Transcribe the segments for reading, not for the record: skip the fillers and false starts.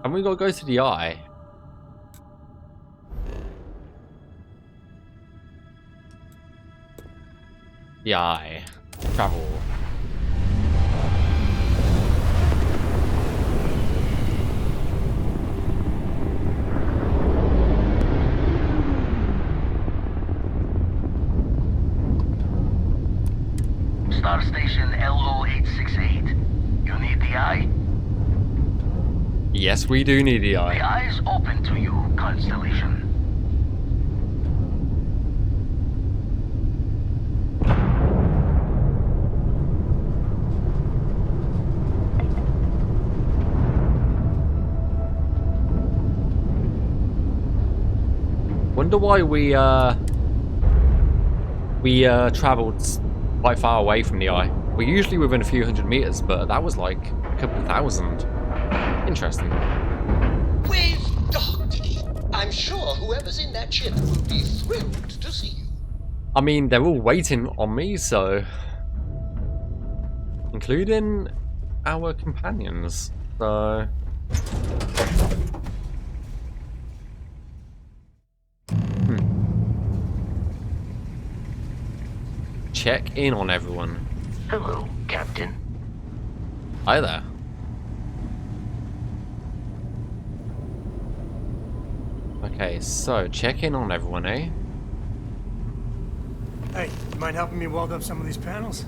And we gotta go to the eye. The eye. Travel. Star Station LO868. You need the eye? Yes, we do need the The eye. eye is open to you, Constellation. Wonder why we traveled quite far away from the eye. We're usually within a few hundred meters, but that was like a couple thousand. Interesting. We've docked. I'm sure whoever's in that ship will be thrilled to see you. I mean, they're all waiting on me, so... including our companions, so... Check in on everyone. Hello, Captain. Hi there. Okay, so check in on everyone, eh? Hey, you mind helping me weld up some of these panels?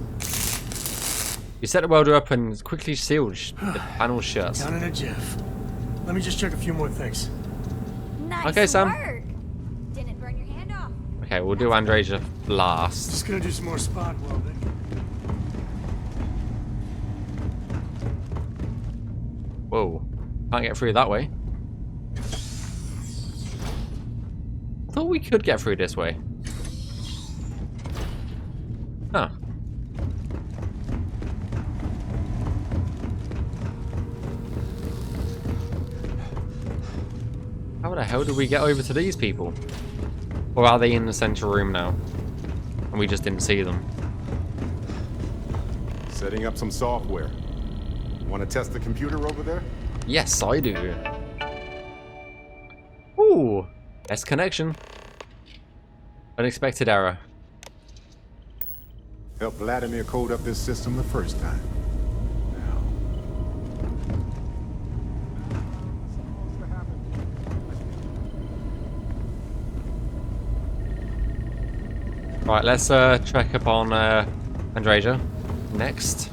You set the welder up and quickly sealed the panel shut. Down in a jiff. Let me just check a few more things. Nice Okay, Sam. work. Didn't burn your hand off. Okay, we'll do Andreja last. Just gonna do some more spot welding. Whoa, can't get through that way. I thought we could get through this way. Huh. How the hell do we get over to these people? Or are they in the center room now? And we just didn't see them. Setting up some software. Want to test the computer over there? Yes, I do. Ooh, best connection. Unexpected error. Helped Vladimir code up this system the first time. Right, let's check up on Andreja next.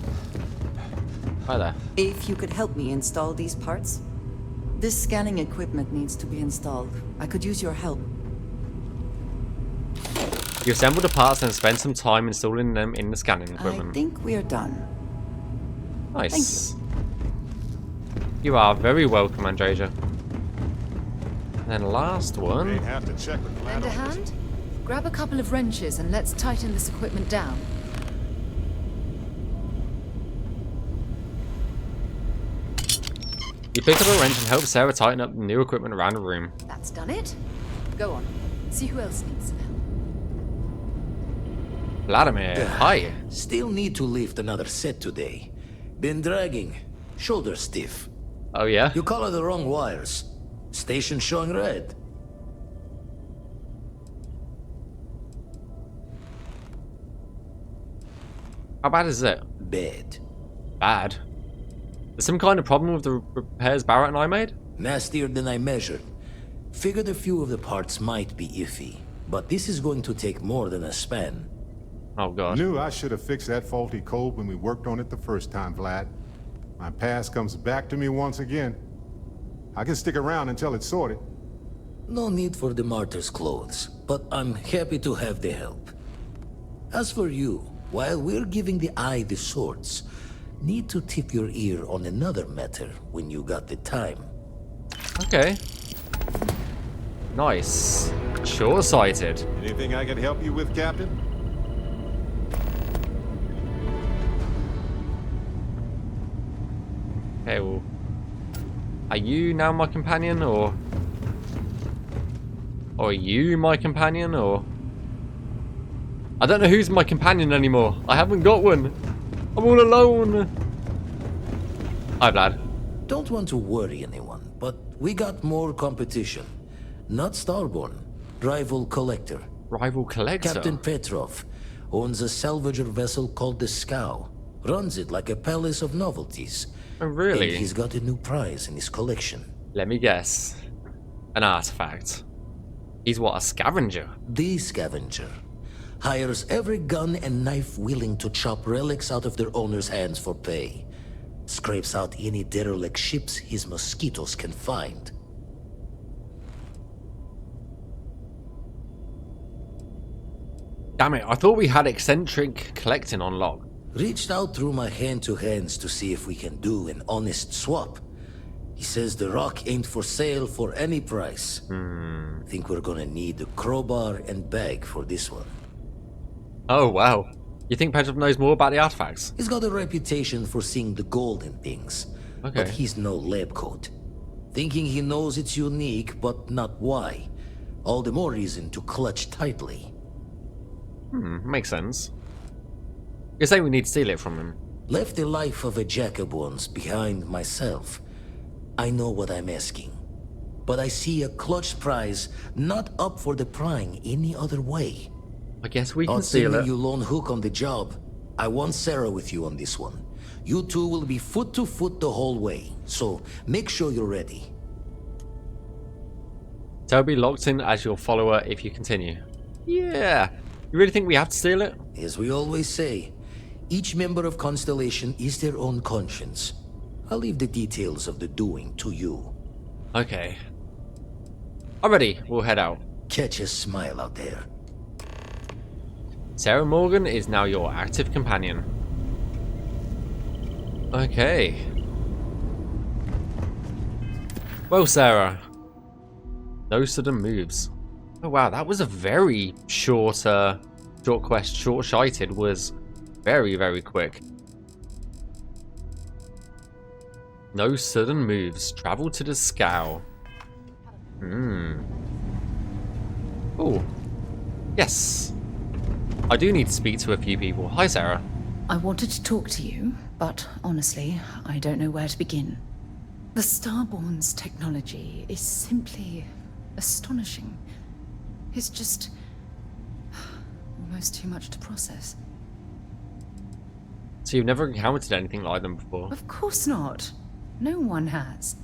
Hi there. If you could help me install these parts. This scanning equipment needs to be installed. I could use your help. You assemble the parts and spend some time installing them in the scanning equipment. I think we are done. Nice. You are very welcome, Andreja. And then last one. They'd have to check with Vlad Lend a on this. hand? Grab a couple of wrenches and let's tighten this equipment down. You pick up a wrench and help Sarah tighten up the new equipment around the room. That's done it. Go on. See who else needs some help. Vladimir, hi. Still need to lift another set today. Been dragging. Shoulder stiff. Oh yeah? You color the wrong wires. Station showing red. How bad is it? Bad. Bad. There's some kind of problem with the repairs Barrett and I made? Nastier than I measured. Figured a few of the parts might be iffy. But this is going to take more than a span. Oh god. Knew I should have fixed that faulty code when we worked on it the first time, Vlad. My past comes back to me once again. I can stick around until it's sorted. No need for the martyr's clothes, but I'm happy to have the help. As for you, while we're giving the eye the swords, need to tip your ear on another matter when you got the time. Okay. Nice. Sure-sighted. Anything I can help you with, Captain? Okay, well... Are you now my companion, or... Or are you my companion, or... I don't know who's my companion anymore. I haven't got one. I'm all alone. Hi, Vlad. Don't want to worry anyone, but we got more competition. Not Starborn, rival collector. Rival collector? Captain Petrov owns a salvager vessel called the Scow. Runs it like a palace of novelties. Oh, really? And he's got a new prize in his collection. Let me guess. An artifact. He's what, a scavenger? The scavenger hires every gun and knife willing to chop relics out of their owner's hands for pay. Scrapes out any derelict ships his mosquitoes can find. Damn it, I thought we had eccentric collecting on lock. Reached out through my hand-to-hands to see if we can do an honest swap. He says the rock ain't for sale for any price. Think we're gonna need a crowbar and bag for this one. Oh, wow. You think Petrov knows more about the artifacts? He's got a reputation for seeing the gold in things. Okay. But he's no lab coat. Thinking he knows it's unique, but not why. All the more reason to clutch tightly. Makes sense. You're saying we need to steal it from him? Left the life of a jacob once behind myself. I know what I'm asking. But I see a clutch prize not up for the prying any other way. I guess we can Not steal sending it. you lone hook on the job. I want Sarah with you on this one. You two will be foot to foot the whole way, so make sure you're ready. So be locked in as your follower if you continue. Yeah. You really think we have to steal it? As we always say, each member of Constellation is their own conscience. I'll leave the details of the doing to you. Okay. Alrighty, we'll head out. Catch a smile out there. Sarah Morgan is now your active companion. Okay. Well, Sarah. No sudden moves. Oh wow, that was a very short quest. Short-sighted was very, very quick. No sudden moves. Travel to the Scow. Oh. Yes. I do need to speak to a few people. Hi, Sarah. I wanted to talk to you, but honestly, I don't know where to begin. The Starborn's technology is simply astonishing. It's just almost too much to process. So you've never encountered anything like them before? Of course not. No one has.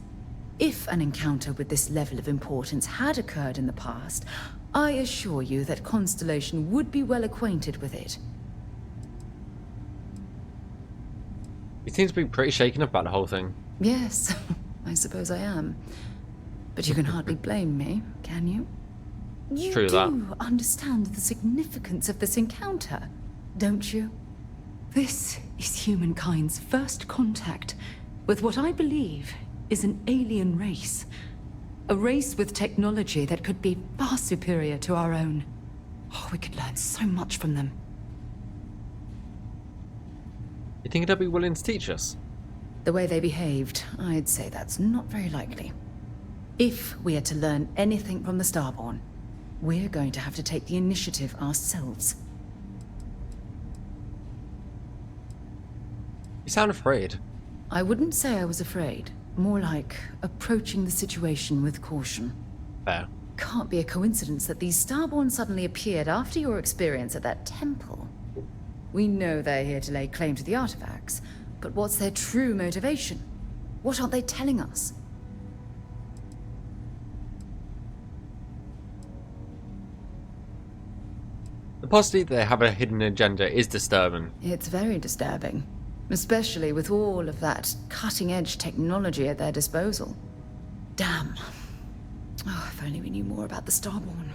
If an encounter with this level of importance had occurred in the past, I assure you that Constellation would be well acquainted with it. You seem to be pretty shaken up about the whole thing. Yes, I suppose I am. But you can hardly blame me, can you? You True do that. understand the significance of this encounter, don't you? This is humankind's first contact with what I believe is an alien race. A race with technology that could be far superior to our own. Oh, we could learn so much from them. You think they'd be willing to teach us? The way they behaved, I'd say that's not very likely. If we are to learn anything from the Starborn, we're going to have to take the initiative ourselves. You sound afraid. I wouldn't say I was afraid. More like approaching the situation with caution. Fair. Can't be a coincidence that these Starborn suddenly appeared after your experience at that temple. We know they're here to lay claim to the artifacts, but what's their true motivation? What aren't they telling us? The possibility that they have a hidden agenda is disturbing. It's very disturbing, especially with all of that cutting-edge technology at their disposal. Damn. Oh, if only we knew more about the Starborn.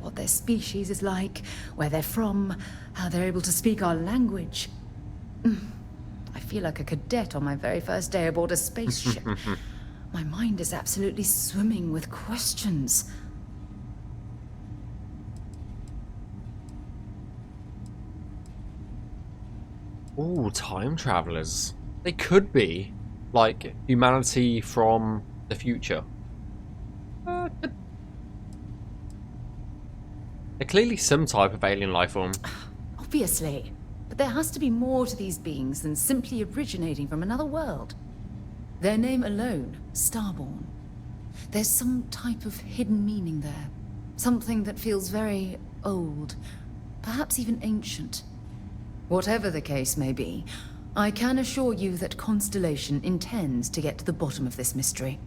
What their species is like, where they're from, how they're able to speak our language. I feel like a cadet on my very first day aboard a spaceship. My mind is absolutely swimming with questions. Ooh, time travelers. They could be like humanity from the future. They're clearly some type of alien life form. Obviously. But there has to be more to these beings than simply originating from another world. Their name alone, Starborn. There's some type of hidden meaning there. Something that feels very old, perhaps even ancient. Whatever the case may be, I can assure you that Constellation intends to get to the bottom of this mystery.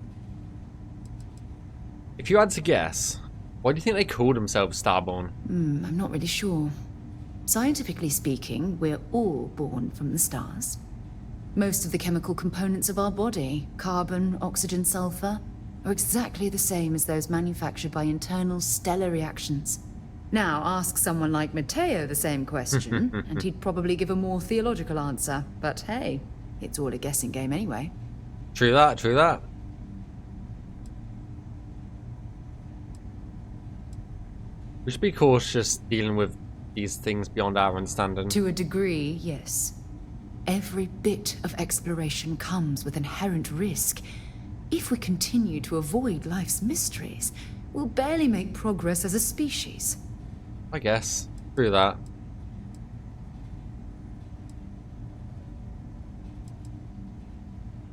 If you had to guess, why do you think they called themselves Starborn? I'm not really sure. Scientifically speaking, we're all born from the stars. Most of the chemical components of our body, carbon, oxygen, sulfur, are exactly the same as those manufactured by internal stellar reactions. Now, ask someone like Matteo the same question, and he'd probably give a more theological answer. But hey, it's all a guessing game anyway. True that, true that. We should be cautious dealing with these things beyond our understanding. To a degree, yes. Every bit of exploration comes with inherent risk. If we continue to avoid life's mysteries, we'll barely make progress as a species. I guess. True that.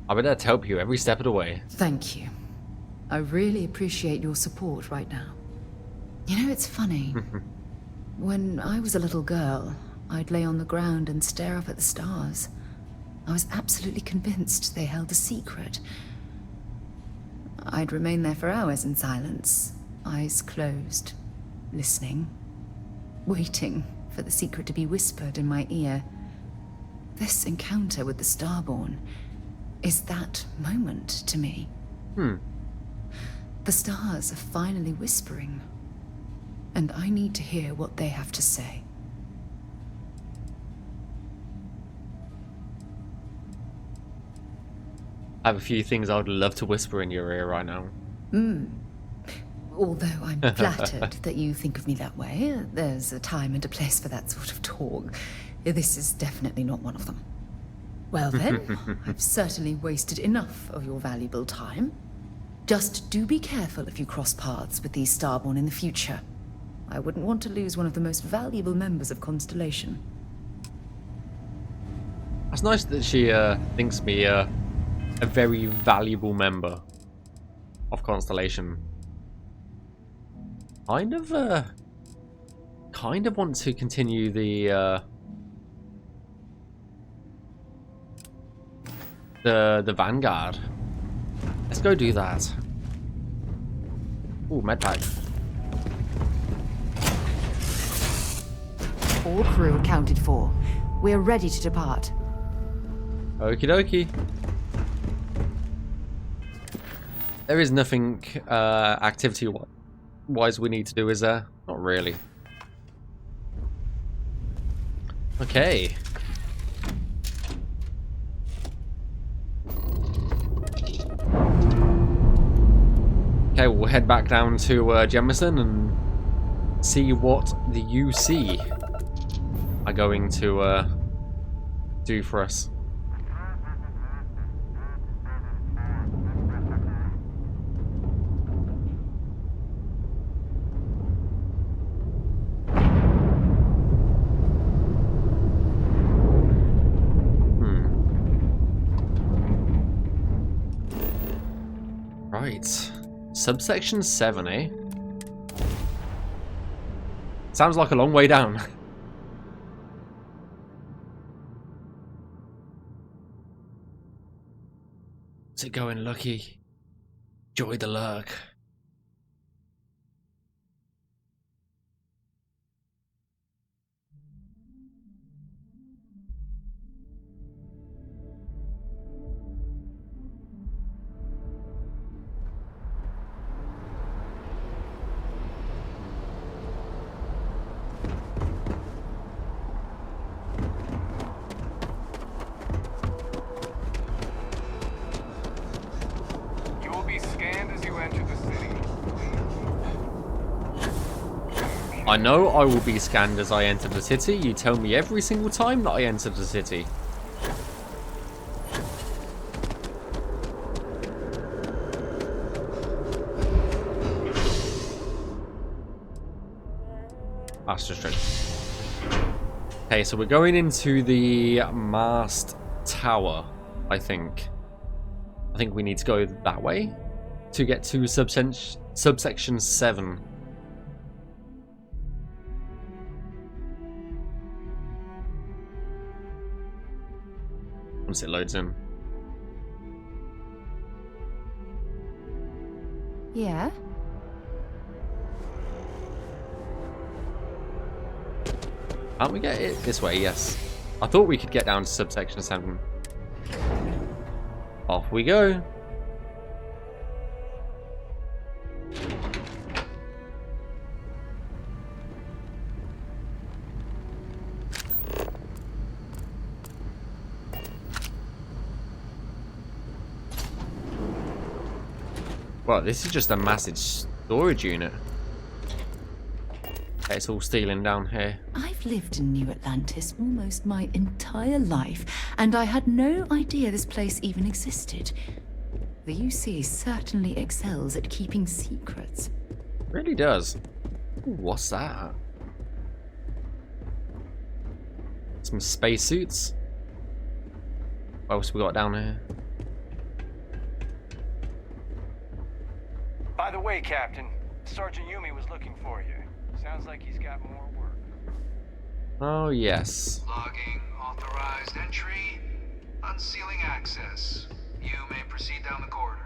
I'll be there to help you every step of the way. Thank you. I really appreciate your support right now. You know, it's funny. When I was a little girl, I'd lay on the ground and stare up at the stars. I was absolutely convinced they held a secret. I'd remain there for hours in silence, eyes closed, listening, waiting for the secret to be whispered in my ear. This encounter with the Starborn is that moment to me. The stars are finally whispering, and I need to hear what they have to say. I have a few things I would love to whisper in your ear right now. Although I'm flattered that you think of me that way, there's a time and a place for that sort of talk. This is definitely not one of them. Well then, I've certainly wasted enough of your valuable time. Just do be careful if you cross paths with these Starborn in the future. I wouldn't want to lose one of the most valuable members of Constellation. That's nice that she thinks me a very valuable member of Constellation. Kind of want to continue the Vanguard. Let's go do that. Ooh, medpack. All crew accounted for. We're ready to depart. Okie dokie. There is nothing activity-wise we need to do, is there? Not really. Okay. Okay, we'll head back down to Jemison and see what the UC are going to do for us. Right. Subsection 7, eh? Sounds like a long way down. How's it going, Lucky? Enjoy the lurk. I know I will be scanned as I enter the city. You tell me every single time that I enter the city. That's just true. Okay, so we're going into the mast tower, I think. I think we need to go that way to get to subsection 7. Once it loads in. Yeah? Can't we get it this way? Yes. I thought we could get down to subsection 7. Off we go. Well, this is just a massive storage unit. Okay, it's all stealing down here. I've lived in New Atlantis almost my entire life, and I had no idea this place even existed. The UC certainly excels at keeping secrets. Really does. Ooh, what's that? Some spacesuits. What else we got down here? By the way, Captain, Sergeant Yumi was looking for you. Sounds like he's got more work. Oh, yes. Logging authorized entry, unsealing access. You may proceed down the corridor.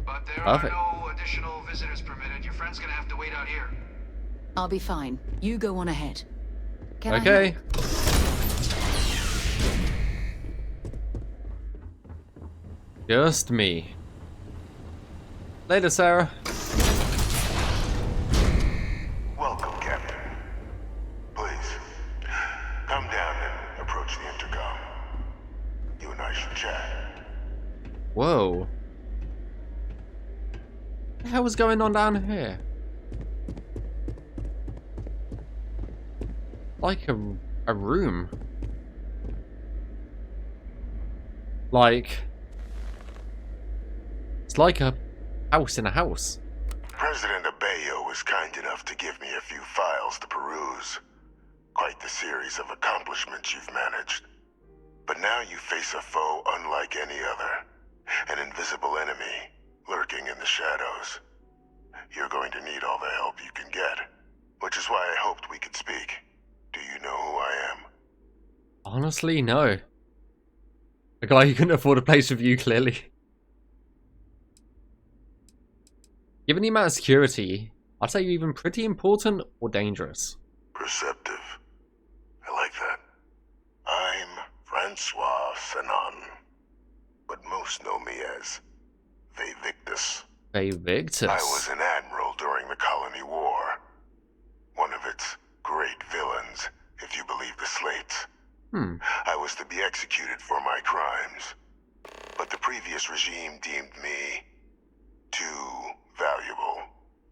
But there Perfect. are no additional visitors permitted. Your friend's gonna have to wait out here. I'll be fine. You go on ahead. Can I Okay. help? Just me. Later, Sarah. Welcome, Captain. Please, come down and approach the intercom. You and I should chat. Whoa. What the hell was going on down here? Like a room. Like... It's like a house in a house. President Abeyo was kind enough to give me a few files to peruse. Quite the series of accomplishments you've managed. But now you face a foe unlike any other. An invisible enemy, lurking in the shadows. You're going to need all the help you can get. Which is why I hoped we could speak. Do you know who I am? Honestly, no. A guy who couldn't afford a place with you, clearly. Given the amount of security, I'd say you're either pretty important or dangerous. Perceptive. I like that. I'm Francois Sanon. But most know me as Vevictus. Vevictus. I was an admiral during the Colony War. One of its great villains, if you believe the slates. I was to be executed for my crimes. But the previous regime deemed me too valuable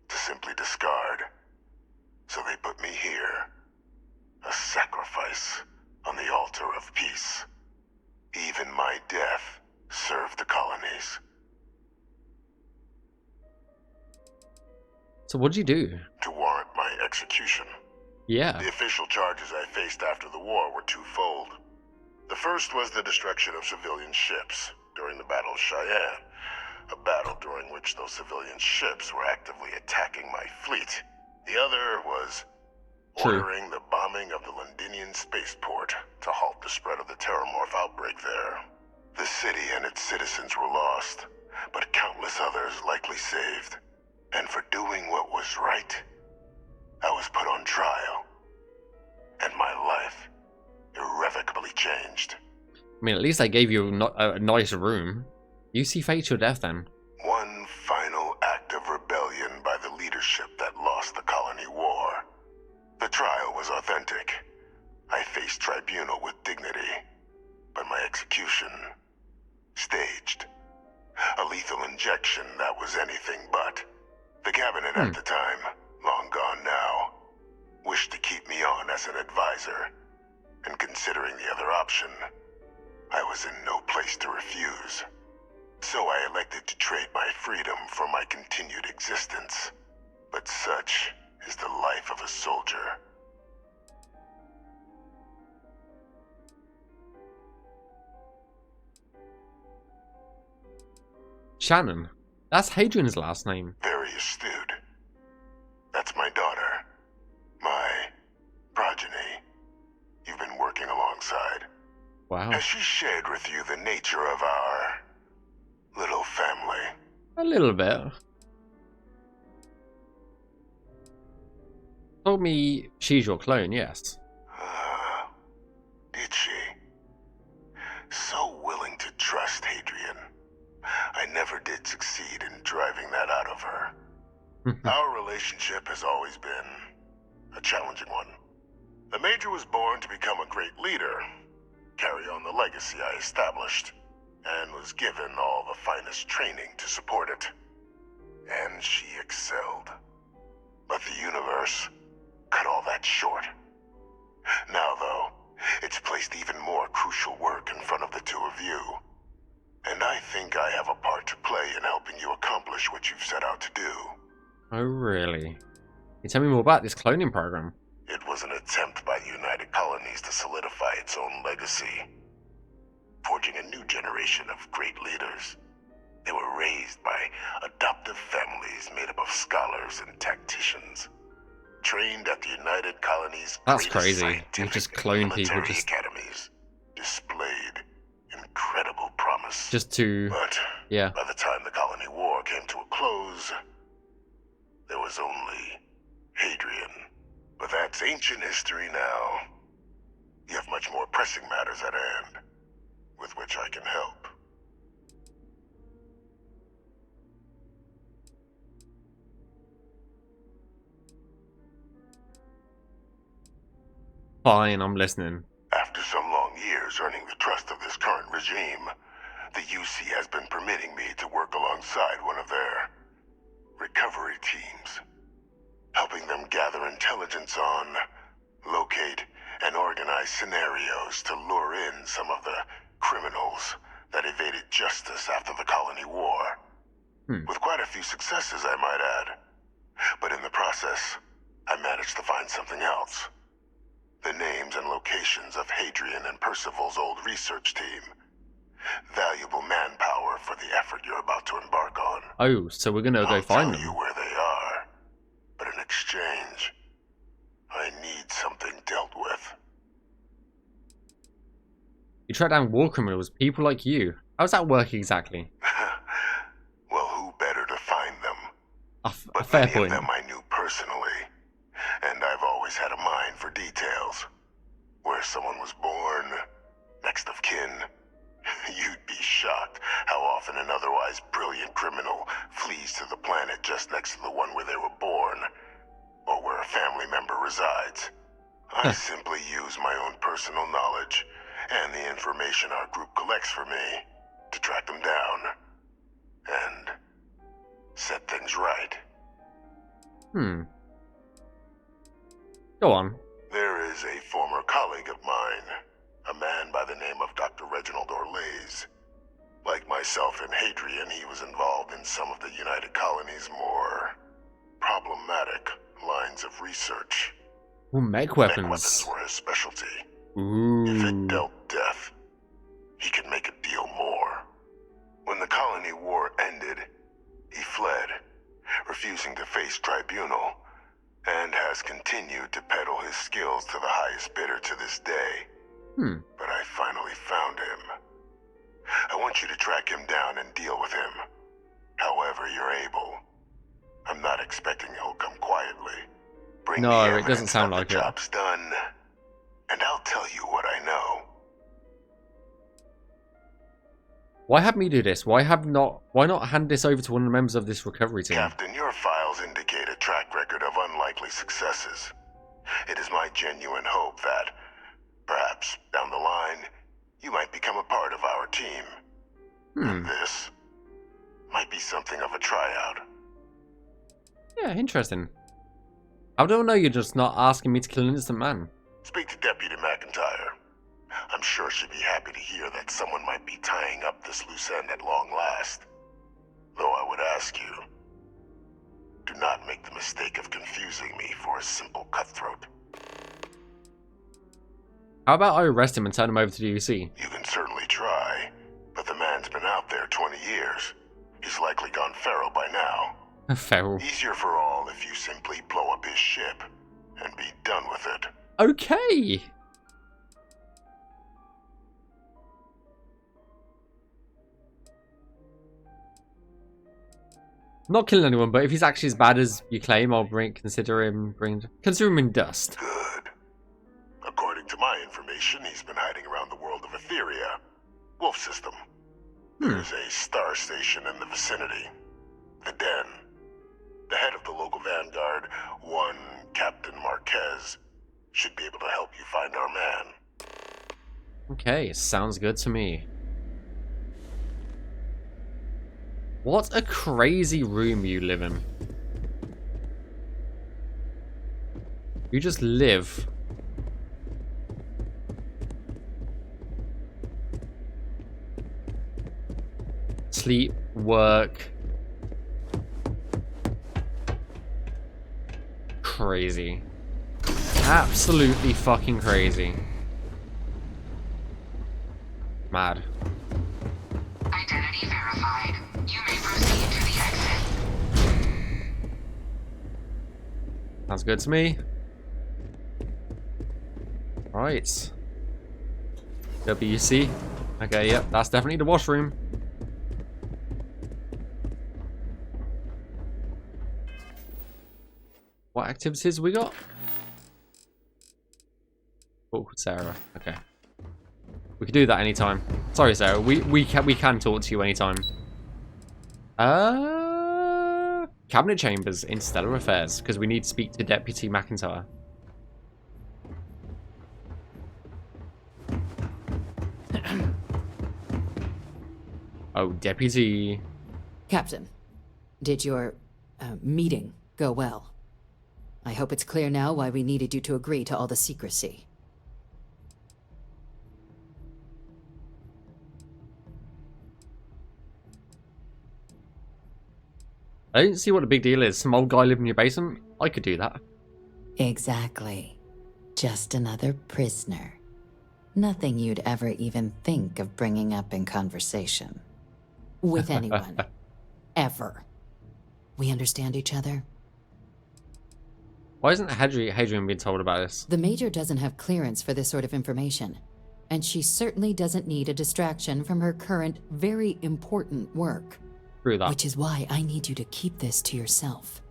to simply discard. So they put me here. A sacrifice on the altar of peace. Even my death served the colonies. So what'd you do? To warrant my execution. Yeah. The official charges I faced after the war were twofold. The first was the destruction of civilian ships during the Battle of Cheyenne. A battle during which those civilian ships were actively attacking my fleet. The other was ordering the bombing of the Londinian spaceport to halt the spread of the Terramorph outbreak there. The city and its citizens were lost, but countless others likely saved. And for doing what was right, I was put on trial. And my life irrevocably changed. I mean, at least they gave you a nice room. You see fate to your death then. One final act of rebellion by the leadership that lost the colony war. The trial was authentic. I faced tribunal with dignity. But my execution, staged. A lethal injection that was anything but. The cabinet at the time, long gone now, wished to keep me on as an advisor. And considering the other option, I was in no place to refuse. So I elected to trade my freedom for my continued existence. But such is the life of a soldier. Shannon. That's Hadrian's last name. Very astute. That's my daughter. My progeny. You've been working alongside. Wow. Has she shared with you the nature of our little family? A little bit. Told me she's your clone, yes. Did she? So willing to trust Hadrian. I never did succeed in driving that out of her. Our relationship has always been a challenging one. The Major was born to become a great leader, carry on the legacy I established, and was given all the finest training to support it. And she excelled. But the universe cut all that short. Now, though, it's placed even more crucial work in front of the two of you. And I think I have a part to play in helping you accomplish what you've set out to do. Oh, really? Can you tell me more about this cloning program? It was an attempt by the United Colonies to solidify its own legacy, forging a new generation of great leaders. They were raised by adoptive families made up of scholars and tacticians, trained at the United Colonies' That's greatest crazy. You just clone people military just academies, displayed incredible promise. to But yeah. by the time the Colony War came to a close, there was only Hadrian. But that's ancient history now. You have much more pressing matters at hand, with which I can help. Fine, I'm listening. After some long years earning the trust of this current regime, the UC has been permitting me to work alongside one of their recovery teams, helping them gather intelligence on, locate, and organize scenarios to lure in some of the criminals that evaded justice after the Colony War. With quite a few successes, I might add. But in the process, I managed to find something else. The names and locations of Hadrian and Percival's old research team. Valuable manpower for the effort you're about to embark on. Oh, so we're gonna go I'll find tell you them. where they are, but in exchange, I need something dealt with. You track down war criminals, people like you. How's that work exactly? Well, who better to find them? A fair Many point. of them I knew personally, and I've always had a mind for details. Where someone was born, next of kin. You'd be shocked how often an otherwise brilliant criminal flees to the planet just next to the one where they were born, or where a family member resides. I simply use my own personal knowledge and the information our group collects for me to track them down and set things right. Go on. There is a former colleague of mine, a man by the name of Dr. Reginald Orlaise. Like myself and Hadrian, he was involved in some of the United Colonies' more problematic lines of research. Ooh, mech Mech weapons. weapons were his specialty. Ooh. If it dealt death, he could make a deal more. When the Colony War ended, he fled, refusing to face tribunal, and has continued to peddle his skills to the highest bidder to this day. But I finally found him. I want you to track him down and deal with him, however you're able. I'm not expecting he'll come quietly. Bring No, the it evidence doesn't sound that like the it. job's done, and I'll tell you what I know. Why have me do this? Why not hand this over to one of the members of this recovery team? Captain, your files indicate a track record of unlikely successes. It is my genuine hope that, perhaps down the line, you might become a part of our team. And this might be something of a tryout. Yeah, interesting. I don't know, you're just not asking me to kill an innocent man. Speak to Deputy McIntyre. I'm sure she'd be happy to hear that someone might be tying up this loose end at long last. Though I would ask you, do not make the mistake of confusing me for a simple cutthroat. How about I arrest him and turn him over to the UC? You can certainly try, but the man's been out there 20 years. He's likely gone feral by now. Feral. Easier for all if you simply blow up his ship and be done with it. Okay. Not killing anyone, but if he's actually as bad as you claim, I'll consider him in dust. Good. According to my information, he's been hiding around the world of Etheria. Wolf system. There's a star station in the vicinity. The Den. The head of the local vanguard, one Captain Marquez, should be able to help you find our man. Okay, sounds good to me. What a crazy room you live in. You just live. Sleep, work. Crazy. Absolutely fucking crazy. Mad. Identity verified. You may proceed to the exit. Sounds good to me. Right. WC. Okay, yep, that's definitely the washroom. What activities we got? Oh, Sarah. Okay. We can do that anytime. Sorry, Sarah. We can talk to you anytime. Cabinet chambers, interstellar affairs, because we need to speak to Deputy McIntyre. Oh, Deputy. Captain, did your meeting go well? I hope it's clear now why we needed you to agree to all the secrecy. I don't see what the big deal is. Some old guy living in your basement? I could do that. Exactly. Just another prisoner. Nothing you'd ever even think of bringing up in conversation. With anyone. Ever. We understand each other? Why isn't Hadrian being told about this? The Major doesn't have clearance for this sort of information. And she certainly doesn't need a distraction from her current, very important work. Through that. Which is why I need you to keep this to yourself.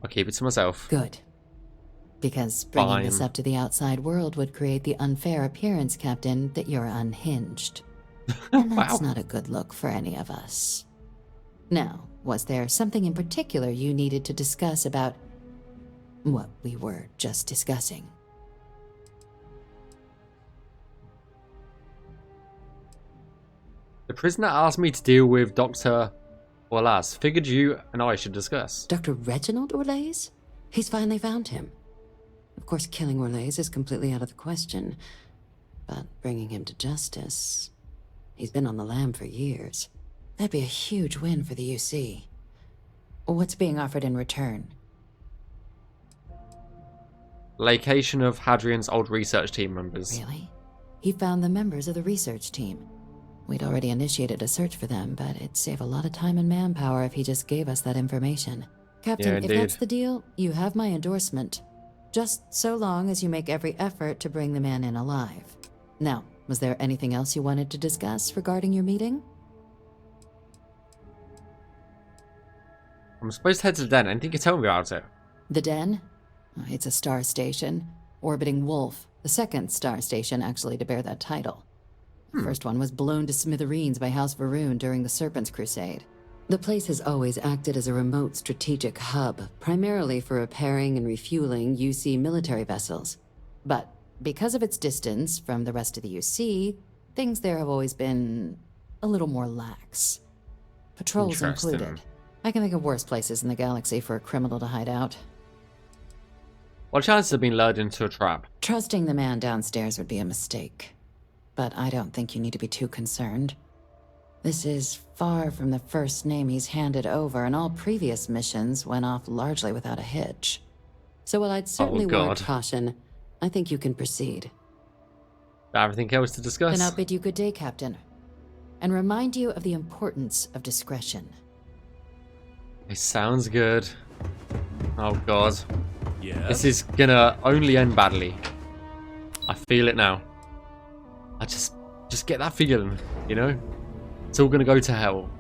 I'll keep it to myself. Good. Because bringing this up to the outside world would create the unfair appearance, Captain, that you're unhinged. And that's not a good look for any of us. Now, was there something in particular you needed to discuss about what we were just discussing? The prisoner asked me to deal with Dr. Orlaz. Figured you and I should discuss. Dr. Reginald Orlaz? He's finally found him. Of course, killing Orlaz is completely out of the question. But bringing him to justice... He's been on the lam for years. That'd be a huge win for the UC. What's being offered in return? Location of Hadrian's old research team members. Really? He found the members of the research team. We'd already initiated a search for them, but it'd save a lot of time and manpower if he just gave us that information. Captain, if that's the deal, you have my endorsement. Just so long as you make every effort to bring the man in alive. Now, was there anything else you wanted to discuss regarding your meeting? I'm supposed to head to the Den. Anything you can tell me about it? The Den? It's a star station, orbiting Wolf, the second star station actually to bear that title. The first one was blown to smithereens by House Varun during the Serpent's Crusade. The place has always acted as a remote strategic hub, primarily for repairing and refueling UC military vessels. But because of its distance from the rest of the UC, things there have always been a little more lax. Patrols included. I can think of worse places in the galaxy for a criminal to hide out. What chances of being lured into a trap? Trusting the man downstairs would be a mistake. But I don't think you need to be too concerned. This is far from the first name he's handed over, and all previous missions went off largely without a hitch. So while I'd certainly warrant caution, I think you can proceed. Everything else to discuss? Then I'll bid you good day, Captain, and remind you of the importance of discretion. It sounds good. Oh god. Yes? This is gonna only end badly. I feel it now. I just get that feeling, you know? It's all gonna go to hell.